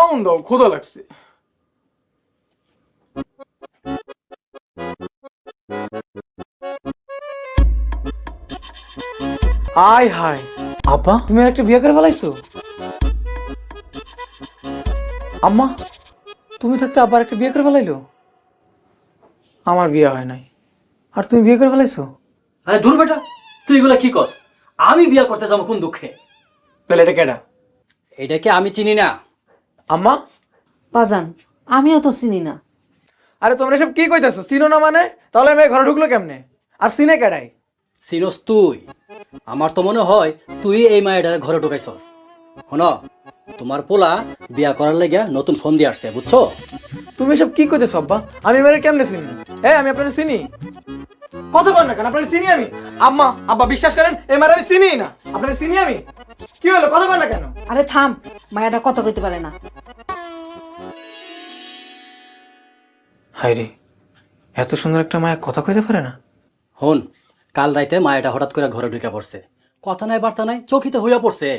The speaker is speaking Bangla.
খাওন দাও, ক্ষুধা লাগছে। আয় হায়, আব্বা তুমি আর একটা বিয়ে করে ফেলাইছো? আম্মা তুমি থাকতে আব্বার একটা বিয়ে করে ফেলাইলো? আমার বিয়ে হয় নাই, আর তুমি বিয়ে করে ফেলাইছো? আরে দূর বেটা, তুই এগুলা কি কস? আমি বিয়া করতে যাবো কোন দুঃখে? তাহলে এটা কেডা? এটাকে আমি চিনি না। আম্মা বাজান, আমিও তো চিনি না। আরে তোমরা সব কি কইতাছো? চিনো না মানে? তাহলে মেয়ে ঘরে ঢুকলো কেমনে? আর চিনে কেডাই? সিনোস তুই? আমার তো মনে হয় তুই এই মায়ের ঘরে ঢুকাইছস। হন, তোমার পোলা বিয়া করার লেগে নতুন ফোন দিয়ে আসছে, বুঝছো? তুমি সব কি কইতেছো আব্বা? আমি মেয়ের কেমনে চিনি? আমি আপনাদের চিনি? কত কর না কেন, আপনাদের চিনি আমি? আম্মা আব্বা বিশ্বাস করেন, এই মায়ের আমি চিনি না। আপনাদের চিনি আমি? কি হলো, কত কর না কেন? আরে থাম, মায়াটা কথা কইতে পারে না। হাই রে, এত সুন্দর একটা মায়া কথা কইতে পারে না? হন, কাল রাইতে মায়েটা হঠাৎ করে ঘরে ঢুকে পড়ছে। কথা নাই বার্তা নাই, চকিতে হইয়া পড়ছে।